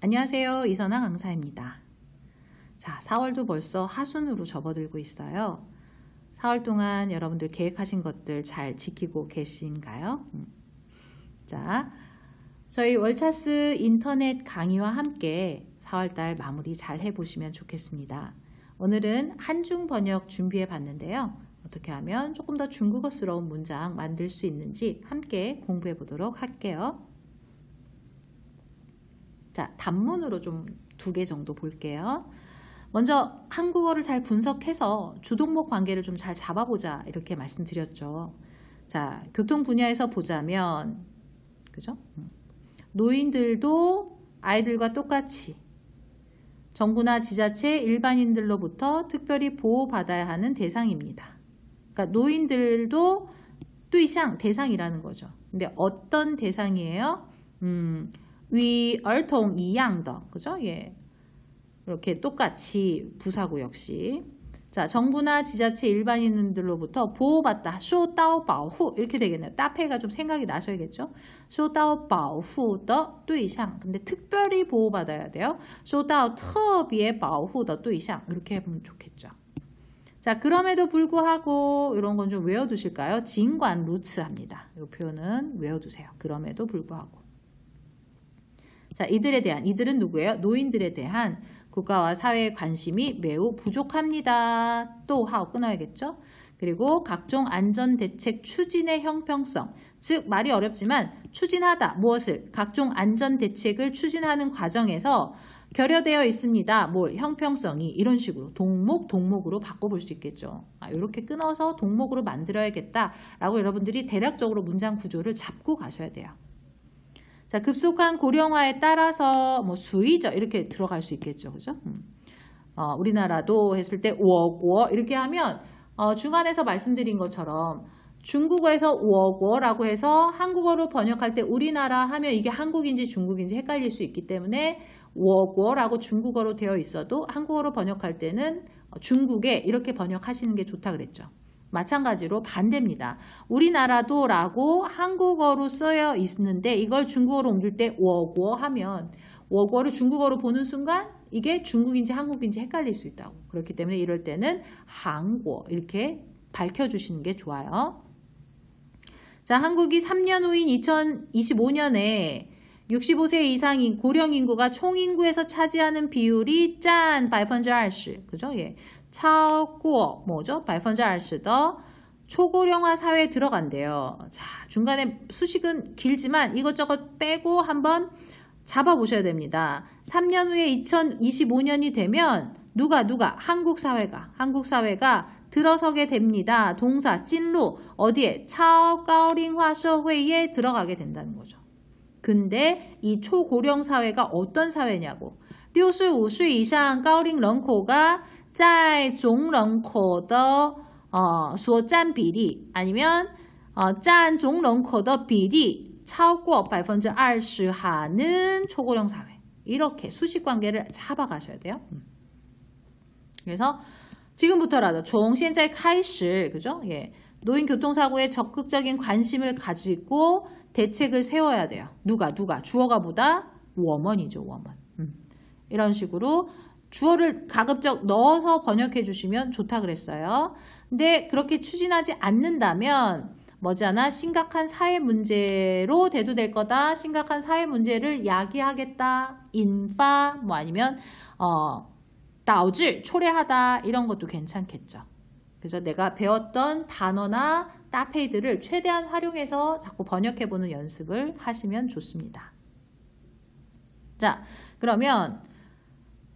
안녕하세요. 이선아 강사입니다. 자, 4월도 벌써 하순으로 접어들고 있어요. 4월 동안 여러분들 계획하신 것들 잘 지키고 계신가요? 자, 저희 월차스 인터넷 강의와 함께 4월달 마무리 잘 해보시면 좋겠습니다. 오늘은 한중 번역 준비해 봤는데요. 어떻게 하면 조금 더 중국어스러운 문장 만들 수 있는지 함께 공부해 보도록 할게요. 자, 단문으로 좀 2개 정도 볼게요. 먼저 한국어를 잘 분석해서 주동목 관계를 좀 잘 잡아보자 이렇게 말씀드렸죠. 자, 교통 분야에서 보자면 그죠? 노인들도 아이들과 똑같이 정부나 지자체 일반인들로부터 특별히 보호받아야 하는 대상입니다. 그러니까 노인들도 对象 대상이라는 거죠. 근데 어떤 대상이에요? 위儿童一样的 그죠? 예. 이렇게 똑같이 부사고 역시. 자, 정부나 지자체 일반인들로부터 보호받다. 受到保护 이렇게 되겠네요. 따페가 좀 생각이 나셔야겠죠? 受到保护的对象. 근데 특별히 보호받아야 돼요. 受到特别保护的对象 이렇게 해보면 좋겠죠. 자, 그럼에도 불구하고 이런 건 좀 외워두실까요? 尽管如此합니다. 이 표현은 외워두세요. 그럼에도 불구하고. 자, 이들은 누구예요? 노인들에 대한 국가와 사회의 관심이 매우 부족합니다. 또 하고 끊어야겠죠? 그리고 각종 안전대책 추진의 형평성, 즉 말이 어렵지만 추진하다, 무엇을? 각종 안전대책을 추진하는 과정에서 결여되어 있습니다. 뭘? 형평성이 이런 식으로 동목으로 바꿔볼 수 있겠죠. 이렇게 끊어서 동목으로 만들어야겠다라고 여러분들이 대략적으로 문장 구조를 잡고 가셔야 돼요. 자, 급속한 고령화에 따라서 뭐 수의적 이렇게 들어갈 수 있겠죠. 그죠? 우리나라도 했을 때 워고 이렇게 하면 중간에서 말씀드린 것처럼 중국어에서 워고라고 해서 한국어로 번역할 때 우리나라 하면 이게 한국인지 중국인지 헷갈릴 수 있기 때문에 워고라고 중국어로 되어 있어도 한국어로 번역할 때는 중국에 이렇게 번역하시는 게 좋다 그랬죠. 마찬가지로 반대입니다. 우리나라도 라고 한국어로 쓰여 있는데 이걸 중국어로 옮길 때 워고 하면 워고를 중국어로 보는 순간 이게 중국인지 한국인지 헷갈릴 수 있다고. 그렇기 때문에 이럴 때는 한국 이렇게 밝혀주시는 게 좋아요. 자, 한국이 3년 후인 2025년에 65세 이상인 고령 인구가 총 인구에서 차지하는 비율이 짠 20%, 그죠? 예. 超过 뭐죠? 20%더 초고령화 사회에 들어간대요. 자, 중간에 수식은 길지만 이것저것 빼고 한번 잡아보셔야 됩니다. 3년 후에 2025년이 되면 누가 한국 사회가 들어서게 됩니다. 동사 찐루 어디에? 超高龄化社会에 들어가게 된다는 거죠. 근데 이 초고령 사회가 어떤 사회냐고. 65岁以上高龄人口が在总人口的所占比例 아니면 占总人口的比例超过 20% 하는 초고령 사회. 이렇게 수식 관계를 잡아가셔야 돼요. 그래서 지금부터라도 从现在开始 그죠? 예. 노인 교통사고에 적극적인 관심을 가지고 대책을 세워야 돼요. 누가? 주어가 보다 워먼이죠. 워먼. 이런 식으로 주어를 가급적 넣어서 번역해 주시면 좋다 그랬어요. 근데 그렇게 추진하지 않는다면 머지않아 심각한 사회 문제로 대두될 거다. 심각한 사회 문제를 야기하겠다. 인파 뭐 아니면 导致 초래하다 이런 것도 괜찮겠죠. 그래서 내가 배웠던 단어나 따페이들을 최대한 활용해서 자꾸 번역해보는 연습을 하시면 좋습니다. 자, 그러면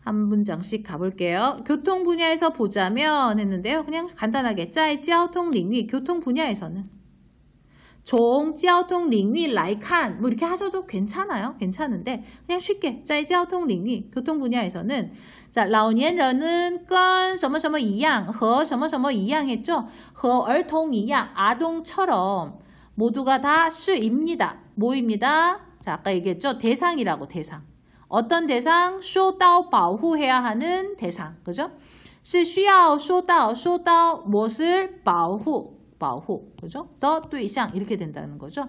한 문장씩 가볼게요. 교통 분야에서 보자면 했는데요. 그냥 간단하게 在交通领域 교통 분야에서는 从交通领域来看 뭐 이렇게 하셔도 괜찮아요. 괜찮은데 그냥 쉽게 在交通领域 교통 분야에서는 자, 老年人은跟什么什么一样和什么什么一样했죠. 和儿童一样 아동처럼 모두가 다是입니다. 뭐입니다? 자, 아까 얘기했죠. 대상이라고 대상. 어떤 대상? 受到保护해야 하는 대상. 그죠? 是需要受到무엇을保护, 그죠? 的对象 이렇게 된다는 거죠.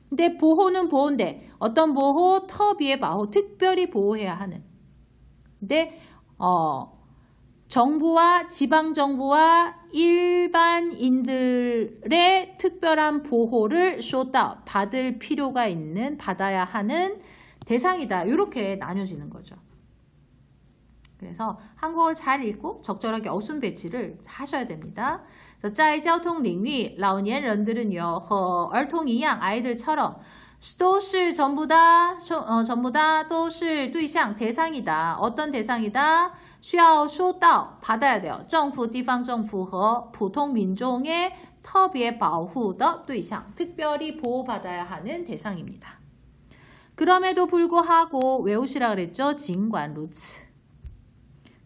근데 보호는 보호인데 어떤 보호? 特别保护, 특별히 보호해야 하는. 근데 정부와 지방정부와 일반인들의 특별한 보호를 받을 필요가 있는, 받아야 하는 대상이다. 이렇게 나뉘어지는 거죠. 그래서 한국어를 잘 읽고 적절하게 어순 배치를 하셔야 됩니다. 在交通领域老年人들은요和儿童一样 아이들처럼 都是 전부 다都是对象 대상이다. 어떤 대상이다? 需要受到 받아야 돼요. 政府地方政府和普通民众의特别保护的对象 특별히 보호받아야 하는 대상입니다. 그럼에도 불구하고 외우시라 그랬죠. 尽管如此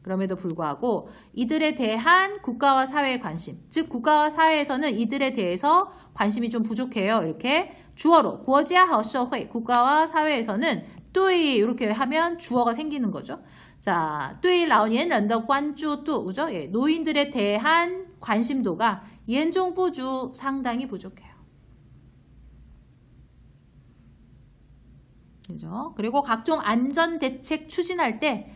그럼에도 불구하고 이들에 대한 국가와 사회의 관심, 즉 국가와 사회에서는 이들에 대해서 관심이 좀 부족해요. 이렇게 주어로 国家和社会 국가와 사회에서는 对 이렇게 하면 주어가 생기는 거죠. 자, 对老年人的关注度 그죠? 예, 노인들에 대한 관심도가 严重不足 상당히 부족해요. 그죠? 그리고 각종 안전 대책 추진할 때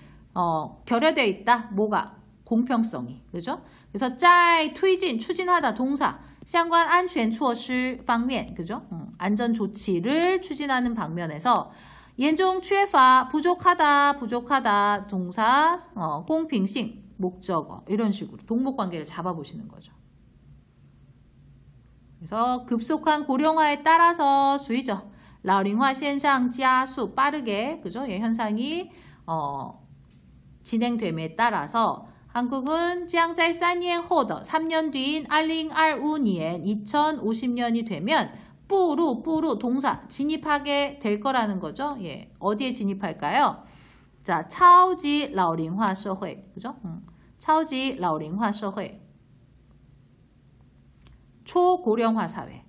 결여되어 있다. 뭐가? 공평성이. 그죠? 그래서 在推进 추진하다 동사 相关安全措施方面 그죠? 안전 조치를 추진하는 방면에서 严重缺乏 부족하다 동사 공평性 목적어 이런 식으로 동목관계를 잡아보시는 거죠. 그래서 급속한 고령화에 따라서 수위죠. 老龄化现象加速 빠르게 그죠? 예, 현상이 진행됨에 따라서 한국은 将在3年后的 3년 뒤인 2025년 2050년이 되면 뿌루 동사 진입하게 될 거라는 거죠. 예, 어디에 진입할까요? 자, 超级老龄化社会 그죠? 超级老龄化社会 초고령화 사회.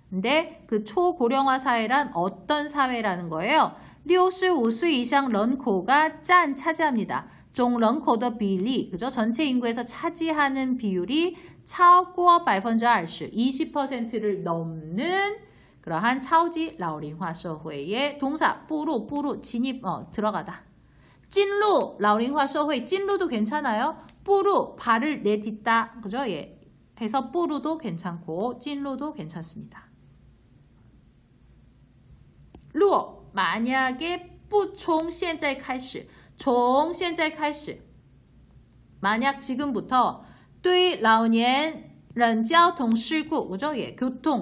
근데 그 초고령화 사회란 어떤 사회라는 거예요? 65岁 이상 런코가 차지합니다. 종 런코의 비리, 그죠? 전체 인구에서 차지하는 비율이 超过 20%를 넘는 그러한 超级老龄化社会의 동사 뿌루 진입 들어가다. 찐루 老龄化社会 찐루도 괜찮아요. 뿌루 발을 내딛다, 그죠? 예. 해서 뿌루도 괜찮고 찐루도 괜찮습니다. 루어 만약에 不从现在开始从现在开始 만약 지금부터 对老年人交通事故 그죠? 예,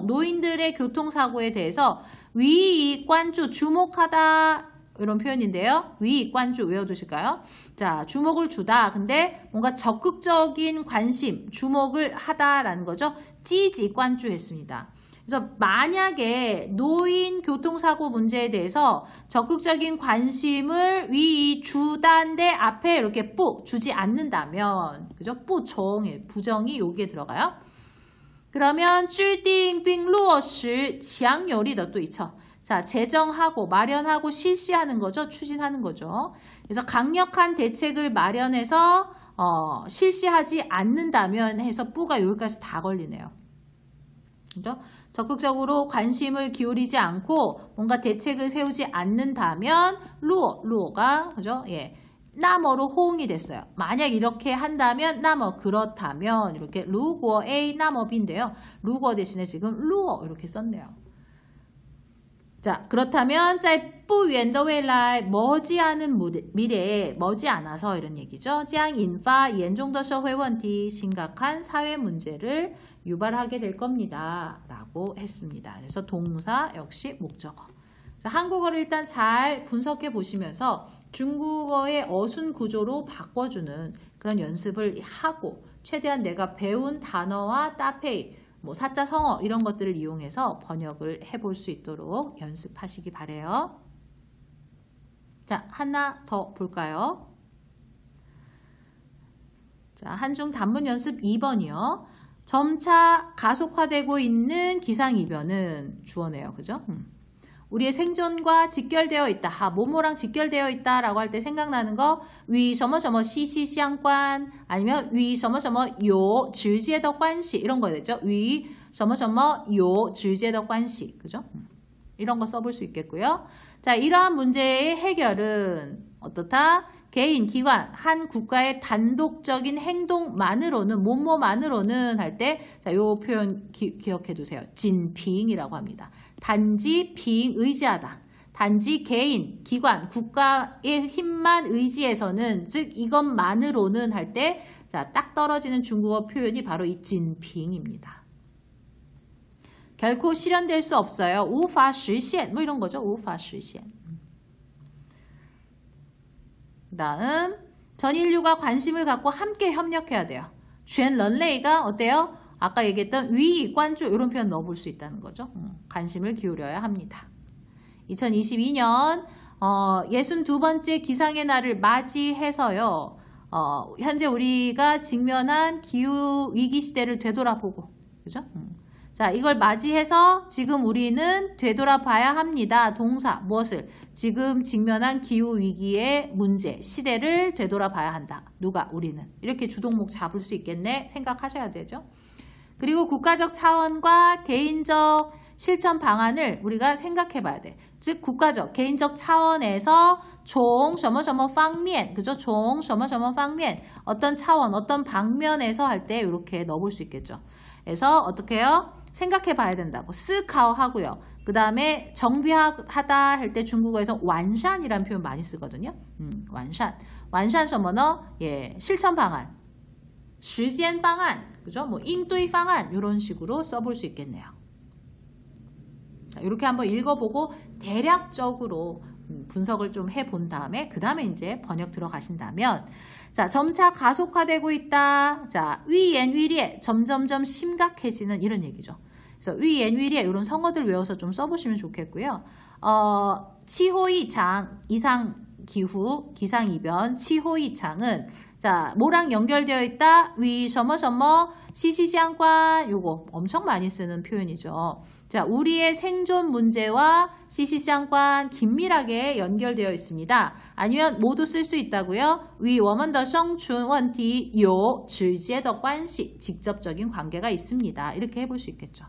노인들의 교통사고에 대해서 위이 관주 주목하다 이런 표현인데요. 위이 관주 외워두실까요? 자, 주목을 주다. 근데 뭔가 적극적인 관심, 주목을 하다라는 거죠. 찌지 관주했습니다. 그래서 만약에 노인 교통사고 문제에 대해서 적극적인 관심을 위 주단대 앞에 이렇게 주지 않는다면, 그죠? 부정이 여기에 들어가요. 그러면 制定并落实强有力的对策. 자, 제정하고 마련하고 실시하는 거죠. 추진하는 거죠. 그래서 강력한 대책을 마련해서 실시하지 않는다면 해서 뿌가 여기까지 다 걸리네요. 그죠? 적극적으로 관심을 기울이지 않고 뭔가 대책을 세우지 않는다면 루어가 그죠? 예. 나머로 호응이 됐어요. 만약 이렇게 한다면 나머 그렇다면 이렇게 루고 A 나머 B인데요. 루고 대신에 지금 루어 이렇게 썼네요. 자, 그렇다면 在不远的未来 머지않은 미래에 머지않아서 이런 얘기죠. 将引发严重的社会问题 심각한 사회 문제를 유발하게 될 겁니다. 라고 했습니다. 그래서 동사 역시 목적어. 자, 한국어를 일단 잘 분석해 보시면서 중국어의 어순 구조로 바꿔주는 그런 연습을 하고 최대한 내가 배운 단어와 따페이, 뭐 사자 성어 이런 것들을 이용해서 번역을 해볼 수 있도록 연습하시기 바래요. 자, 하나 더 볼까요? 자, 한중 단문 연습 2번이요. 점차 가속화되고 있는 기상이변은 주어네요. 그죠? 우리의 생존과 직결되어 있다. 뭐뭐랑 직결되어 있다라고 할 때 생각나는 거 위什么什么 息息相关 아니면 위什么什么有直接的关系 이런 거 되죠. 위什么什么有直接的关系 그죠? 이런 거 써볼 수 있겠고요. 자, 이러한 문제의 해결은 어떻다? 개인, 기관, 한 국가의 단독적인 행동만으로는 뭐뭐만으로는 할 때 자, 요 표현 기억해 두세요. 진핑이라고 합니다. 단지 핑 의지하다. 단지 개인, 기관, 국가의 힘만 의지해서는 즉 이것만으로는 할 때 자, 딱 떨어지는 중국어 표현이 바로 이 진핑입니다. 결코 실현될 수 없어요. 无法实现 뭐 이런 거죠. 无法实现. 다음 전 인류가 관심을 갖고 함께 협력해야 돼요. 全人类가 어때요? 아까 얘기했던 위, 관주 이런 표현 넣어볼 수 있다는 거죠. 관심을 기울여야 합니다. 2022년 62번째 기상의 날을 맞이해서요. 현재 우리가 직면한 기후 위기 시대를 되돌아보고 그죠? 자, 이걸 맞이해서 지금 우리는 되돌아봐야 합니다. 동사, 무엇을? 지금 직면한 기후위기의 문제, 시대를 되돌아봐야 한다. 누가? 우리는. 이렇게 주동목 잡을 수 있겠네 생각하셔야 되죠. 그리고 국가적 차원과 개인적 실천 방안을 우리가 생각해 봐야 돼. 즉, 국가적, 개인적 차원에서 총, 什么什么方面, 그죠? 총, 什么什么方面, 어떤 차원, 어떤 방면에서 할 때 이렇게 넣어볼 수 있겠죠. 그래서 어떻게 해요? 생각해 봐야 된다고. 思考 하고요. 그 다음에 정비하다 할 때 중국어에서 완산이라는 표현 많이 쓰거든요. 완산. 완산 什么呢? 예, 실천 방안. 实践 방안. 그죠? 뭐, 应对 방안. 이런 식으로 써볼 수 있겠네요. 자, 이렇게 한번 읽어보고 대략적으로 분석을 좀 해본 다음에 그 다음에 이제 번역 들어가신다면 자, 점차 가속화되고 있다. 자, 위옌 위리에 점점점 심각해지는 이런 얘기죠. 그래서 위옌 위리에 이런 성어들 외워서 좀 써보시면 좋겠고요. 치호이창 이상기후 기상이변 치호이창은 자, 뭐랑 연결되어 있다? 위, 什么什么, 시시相关, 요거 엄청 많이 쓰는 표현이죠. 자, 우리의 생존 문제와 시시相关, 긴밀하게 연결되어 있습니다. 아니면 모두 쓸 수 있다고요? 与我们的生存问题有直接的关系, 직접적인 관계가 있습니다. 이렇게 해볼 수 있겠죠.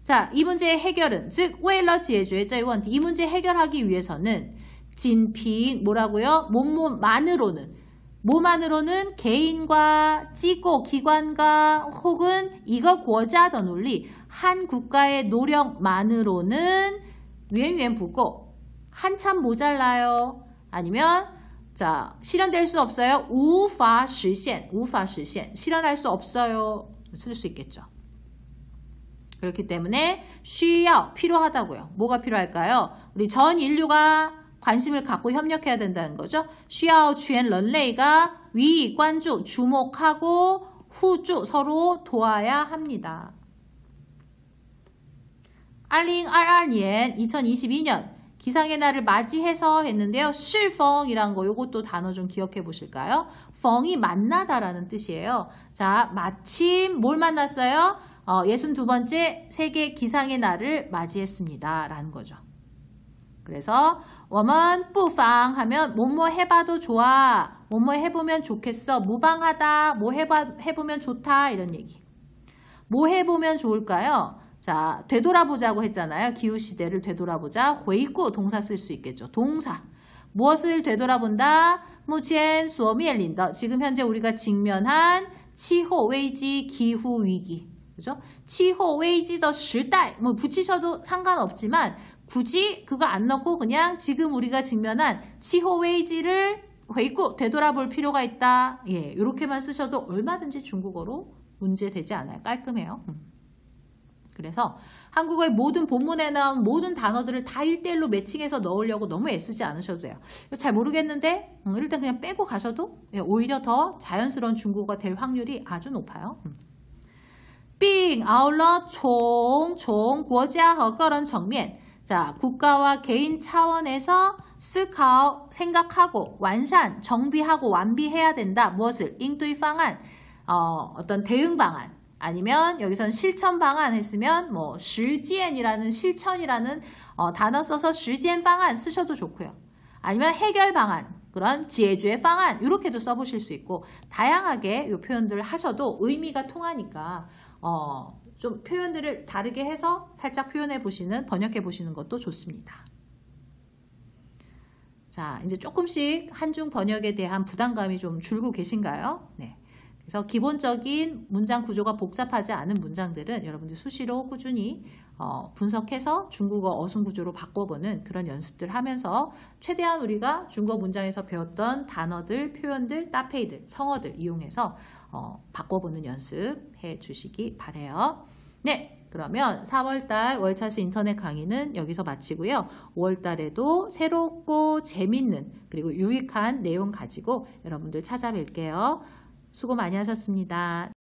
자, 이 문제의 해결은, 즉, 为了解决这个问题, 이 문제 해결하기 위해서는 진핑, 뭐라고요? 뭐만으로는 개인과 지고 기관과 혹은 이거国家的努力 한 국가의 노력만으로는 远远不够 한참 모자라요. 아니면 자, 실현될 수 없어요. 无法实现 실현할 수 없어요. 쓸 수 있겠죠. 그렇기 때문에 需要 필요하다고요. 뭐가 필요할까요? 우리 전 인류가 관심을 갖고 협력해야 된다는 거죠. 需要全人类가 위, 관주, 주목하고 후주, 서로 도와야 합니다. 2022년, 2022년 기상의 날을 맞이해서 했는데요. 适逢이란 거 요것도 단어 좀 기억해 보실까요? 逢이 만나다라는 뜻이에요. 자, 마침 뭘 만났어요? 62번째 세계 기상의 날을 맞이했습니다. 라는 거죠. 그래서 我们不妨 하면 뭐뭐 해봐도 좋아. 뭐뭐 해보면 좋겠어. 무방하다. 뭐 해보면 좋다. 이런 얘기. 뭐 해보면 좋을까요? 자, 되돌아보자고 했잖아요. 기후시대를 되돌아보자. 回顾 동사 쓸 수 있겠죠. 동사. 무엇을 되돌아본다? 目前所面临的 지금 현재 우리가 직면한 气候危机 기후위기. 그죠? 气候危机的时代 뭐 붙이셔도 상관없지만 굳이 그거 안 넣고 그냥 지금 우리가 직면한 치호웨이지를 회고 되돌아볼 필요가 있다. 예, 이렇게만 쓰셔도 얼마든지 중국어로 문제되지 않아요. 깔끔해요. 그래서 한국어의 모든 본문에 나온 모든 단어들을 다 1대1로 매칭해서 넣으려고 너무 애쓰지 않으셔도 돼요. 잘 모르겠는데 일단 그냥 빼고 가셔도 오히려 더 자연스러운 중국어가 될 확률이 아주 높아요. 并아울러从国家和个人层面 자, 국가와 개인 차원에서 思考, 생각하고 완산, 정비하고 완비해야 된다. 무엇을? 应对方案, 어떤 대응 방안. 아니면 여기선 실천 방안 했으면 뭐 실践이라는 실천이라는 단어 써서 실践 방안 쓰셔도 좋고요. 아니면 해결 방안, 그런解决 방안 이렇게도 써보실 수 있고 다양하게 이 표현들을 하셔도 의미가 통하니까 좀 표현들을 다르게 해서 살짝 표현해 보시는, 번역해 보시는 것도 좋습니다. 자, 이제 조금씩 한중 번역에 대한 부담감이 좀 줄고 계신가요? 네. 그래서 기본적인 문장 구조가 복잡하지 않은 문장들은 여러분들 수시로 꾸준히 분석해서 중국어 어순 구조로 바꿔보는 그런 연습들 하면서 최대한 우리가 중국어 문장에서 배웠던 단어들, 표현들, 따페이들, 청어들 이용해서 바꿔보는 연습해 주시기 바라요. 네, 그러면 4월달 월차스 인터넷 강의는 여기서 마치고요. 5월달에도 새롭고 재밌는 그리고 유익한 내용 가지고 여러분들 찾아뵐게요. 수고 많이 하셨습니다.